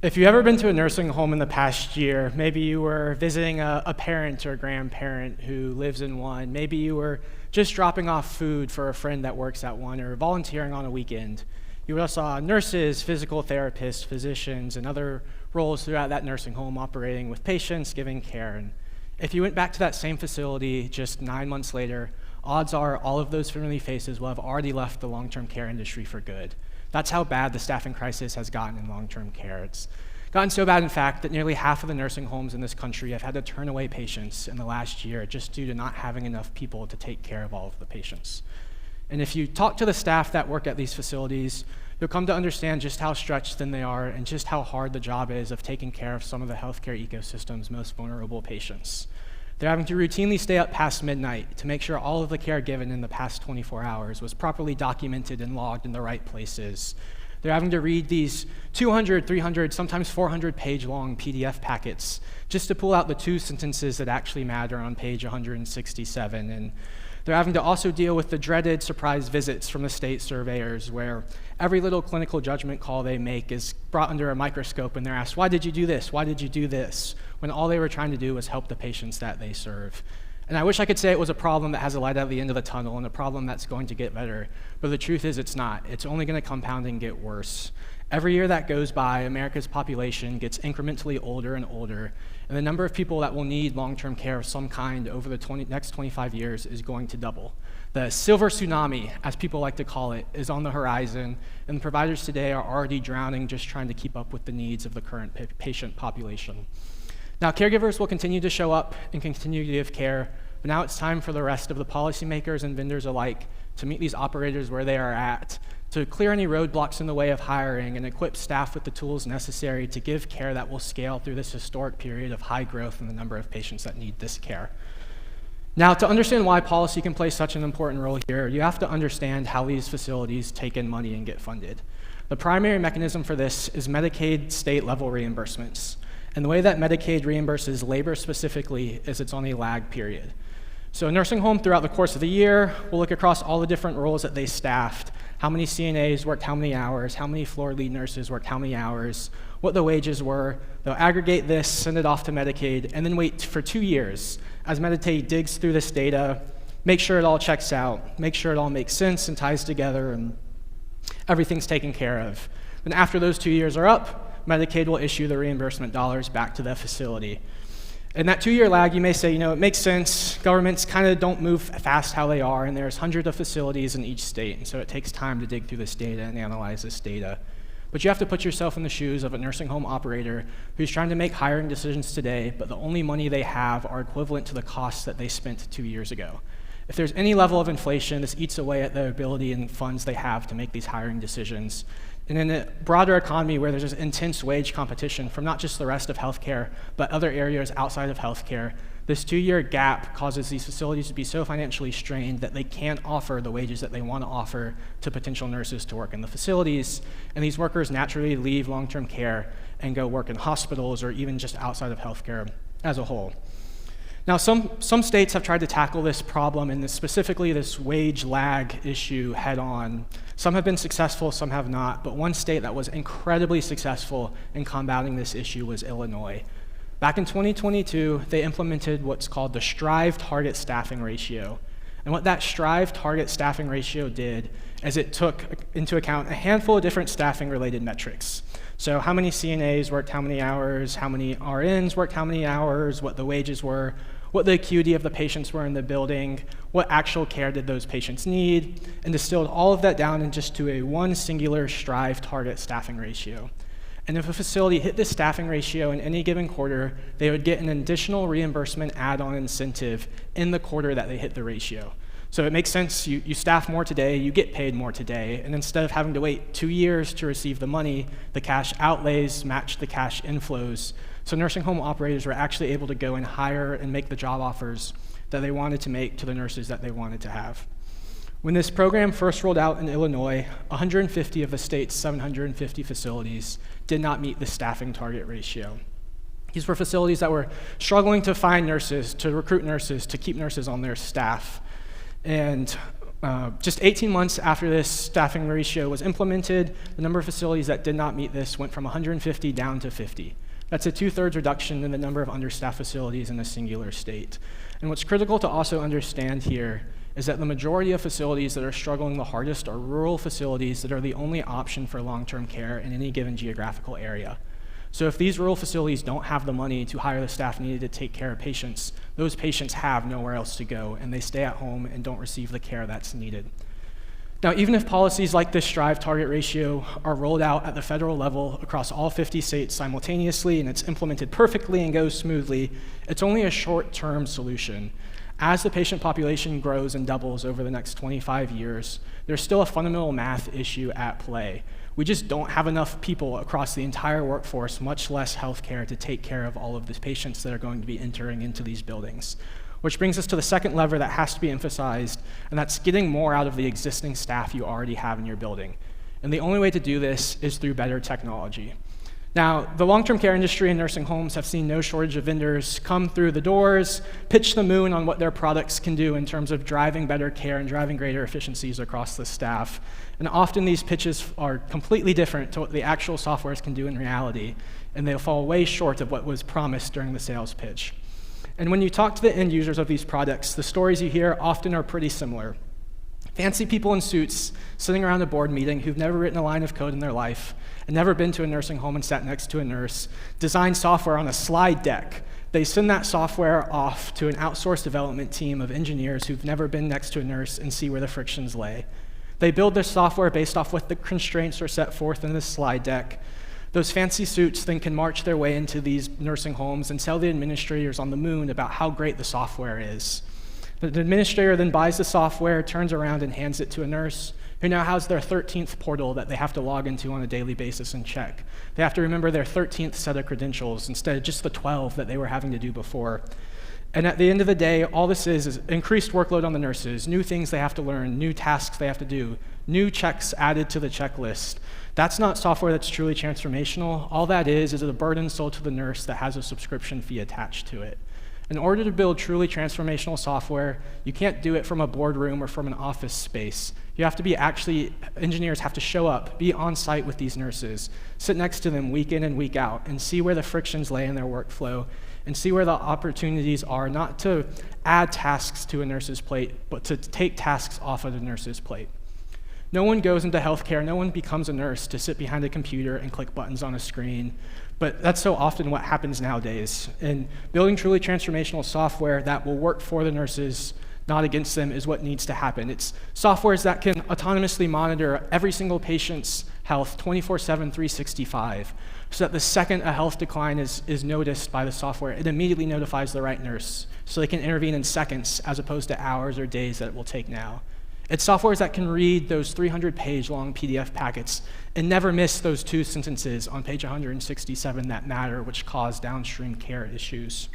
If you've ever been to a nursing home in the past year, maybe you were visiting a parent or grandparent who lives in one, maybe you were just dropping off food for a friend that works at one, or volunteering on a weekend. You also saw nurses, physical therapists, physicians, and other roles throughout that nursing home operating with patients, giving care. And if you went back to that same facility just 9 months later, odds are all of those familiar faces will have already left the long-term care industry for good. That's how bad the staffing crisis has gotten in long-term care. It's gotten so bad, in fact, that nearly half of the nursing homes in this country have had to turn away patients in the last year just due to not having enough people to take care of all of the patients. And if you talk to the staff that work at these facilities, you'll come to understand just how stretched thin they are and just how hard the job is of taking care of some of the healthcare ecosystem's most vulnerable patients. They're having to routinely stay up past midnight to make sure all of the care given in the past 24 hours was properly documented and logged in the right places. They're having to read these 200, 300, sometimes 400-page long PDF packets just to pull out the 2 sentences that actually matter on page 167. And they're having to also deal with the dreaded surprise visits from the state surveyors, where every little clinical judgment call they make is brought under a microscope and they're asked, why did you do this? Why did you do this? When all they were trying to do was help the patients that they serve. And I wish I could say it was a problem that has a light at the end of the tunnel and a problem that's going to get better, but the truth is it's not. It's only going to compound and get worse. Every year that goes by, America's population gets incrementally older and older, and the number of people that will need long-term care of some kind over the next 25 years is going to double. The silver tsunami, as people like to call it, is on the horizon, and providers today are already drowning just trying to keep up with the needs of the current patient population. Now, caregivers will continue to show up and continue to give care, but now it's time for the rest of the policymakers and vendors alike to meet these operators where they are at, to clear any roadblocks in the way of hiring and equip staff with the tools necessary to give care that will scale through this historic period of high growth in the number of patients that need this care. Now, to understand why policy can play such an important role here, you have to understand how these facilities take in money and get funded. The primary mechanism for this is Medicaid state-level reimbursements. And the way that Medicaid reimburses labor specifically is it's on a lag period. So a nursing home throughout the course of the year will look across all the different roles that they staffed, how many CNAs worked how many hours, how many floor lead nurses worked how many hours, what the wages were. They'll aggregate this, send it off to Medicaid, and then wait for 2 years as Medicaid digs through this data, make sure it all checks out, make sure it all makes sense and ties together and everything's taken care of. Then after those 2 years are up, Medicaid will issue the reimbursement dollars back to the facility. In that 2-year lag, you may say, it makes sense. Governments kind of don't move fast how they are, and there's hundreds of facilities in each state, and so it takes time to dig through this data and analyze this data. But you have to put yourself in the shoes of a nursing home operator who's trying to make hiring decisions today, but the only money they have are equivalent to the costs that they spent 2 years ago. If there's any level of inflation, this eats away at the ability and funds they have to make these hiring decisions. And in a broader economy where there's this intense wage competition from not just the rest of healthcare, but other areas outside of healthcare, this 2-year gap causes these facilities to be so financially strained that they can't offer the wages that they want to offer to potential nurses to work in the facilities. And these workers naturally leave long-term care and go work in hospitals or even just outside of healthcare as a whole. Now, some states have tried to tackle this problem and specifically this wage lag issue head on. Some have been successful, some have not, but one state that was incredibly successful in combating this issue was Illinois. Back in 2022, they implemented what's called the Strive Target Staffing Ratio. And what that Strive Target Staffing Ratio did is it took into account a handful of different staffing-related metrics. So how many CNAs worked how many hours, how many RNs worked how many hours, what the wages were, what the acuity of the patients were in the building, what actual care did those patients need, and distilled all of that down into just a one singular Strive Target Staffing Ratio. And if a facility hit this staffing ratio in any given quarter, they would get an additional reimbursement add-on incentive in the quarter that they hit the ratio. So it makes sense, you staff more today, you get paid more today, and instead of having to wait 2 years to receive the money, the cash outlays match the cash inflows. So nursing home operators were actually able to go and hire and make the job offers that they wanted to make to the nurses that they wanted to have. When this program first rolled out in Illinois, 150 of the state's 750 facilities did not meet the staffing target ratio. These were facilities that were struggling to find nurses, to recruit nurses, to keep nurses on their staff. And Just 18 months after this staffing ratio was implemented, the number of facilities that did not meet this went from 150 down to 50. That's a 2/3 reduction in the number of understaffed facilities in a singular state. And what's critical to also understand here is that the majority of facilities that are struggling the hardest are rural facilities that are the only option for long-term care in any given geographical area. So if these rural facilities don't have the money to hire the staff needed to take care of patients, those patients have nowhere else to go, and they stay at home and don't receive the care that's needed. Now, even if policies like this Strive target ratio are rolled out at the federal level across all 50 states simultaneously, and it's implemented perfectly and goes smoothly, it's only a short-term solution. As the patient population grows and doubles over the next 25 years, there's still a fundamental math issue at play. We just don't have enough people across the entire workforce, much less healthcare, to take care of all of the patients that are going to be entering into these buildings. Which brings us to the second lever that has to be emphasized, and that's getting more out of the existing staff you already have in your building. And the only way to do this is through better technology. Now, the long-term care industry and nursing homes have seen no shortage of vendors come through the doors, pitch the moon on what their products can do in terms of driving better care and driving greater efficiencies across the staff. And often these pitches are completely different to what the actual softwares can do in reality, and they'll fall way short of what was promised during the sales pitch. And when you talk to the end users of these products, the stories you hear often are pretty similar. Fancy people in suits sitting around a board meeting who've never written a line of code in their life and never been to a nursing home and sat next to a nurse, design software on a slide deck. They send that software off to an outsourced development team of engineers who've never been next to a nurse and see where the frictions lay. They build their software based off what the constraints are set forth in this slide deck. Those fancy suits then can march their way into these nursing homes and tell the administrators on the moon about how great the software is. The administrator then buys the software, turns around and hands it to a nurse who now has their 13th portal that they have to log into on a daily basis and check. They have to remember their 13th set of credentials instead of just the 12 that they were having to do before. And at the end of the day, all this is increased workload on the nurses, new things they have to learn, new tasks they have to do, new checks added to the checklist. That's not software that's truly transformational. All that is a burden sold to the nurse that has a subscription fee attached to it. In order to build truly transformational software, you can't do it from a boardroom or from an office space. You have to be engineers have to show up, be on site with these nurses, sit next to them week in and week out, and see where the frictions lay in their workflow, and see where the opportunities are, not to add tasks to a nurse's plate, but to take tasks off of the nurse's plate. No one goes into healthcare, no one becomes a nurse to sit behind a computer and click buttons on a screen, but that's so often what happens nowadays. And building truly transformational software that will work for the nurses, not against them, is what needs to happen. It's softwares that can autonomously monitor every single patient's health 24/7, 365, so that the second a health decline is noticed by the software, it immediately notifies the right nurse, so they can intervene in seconds as opposed to hours or days that it will take now. It's softwares that can read those 300-page long PDF packets and never miss those 2 sentences on page 167 that matter, which cause downstream care issues.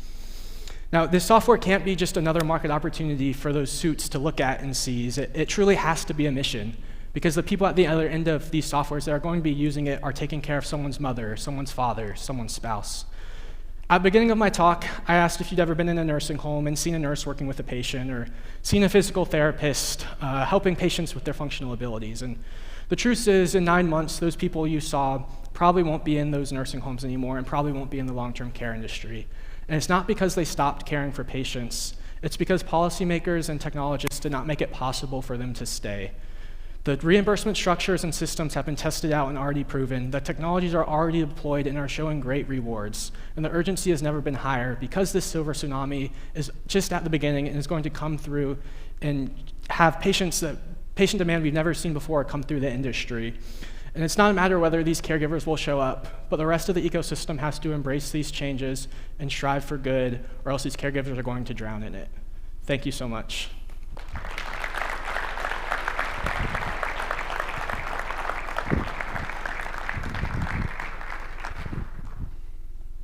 Now, this software can't be just another market opportunity for those suits to look at and seize. It truly has to be a mission, because the people at the other end of these softwares that are going to be using it are taking care of someone's mother, someone's father, someone's spouse. At the beginning of my talk, I asked if you'd ever been in a nursing home and seen a nurse working with a patient, or seen a physical therapist helping patients with their functional abilities. And the truth is, in 9 months, those people you saw probably won't be in those nursing homes anymore and probably won't be in the long-term care industry. And it's not because they stopped caring for patients. It's because policymakers and technologists did not make it possible for them to stay. The reimbursement structures and systems have been tested out and already proven. The technologies are already deployed and are showing great rewards. And the urgency has never been higher, because this silver tsunami is just at the beginning and is going to come through and have patient demand we've never seen before come through the industry. And it's not a matter whether these caregivers will show up, but the rest of the ecosystem has to embrace these changes and strive for good, or else these caregivers are going to drown in it. Thank you so much.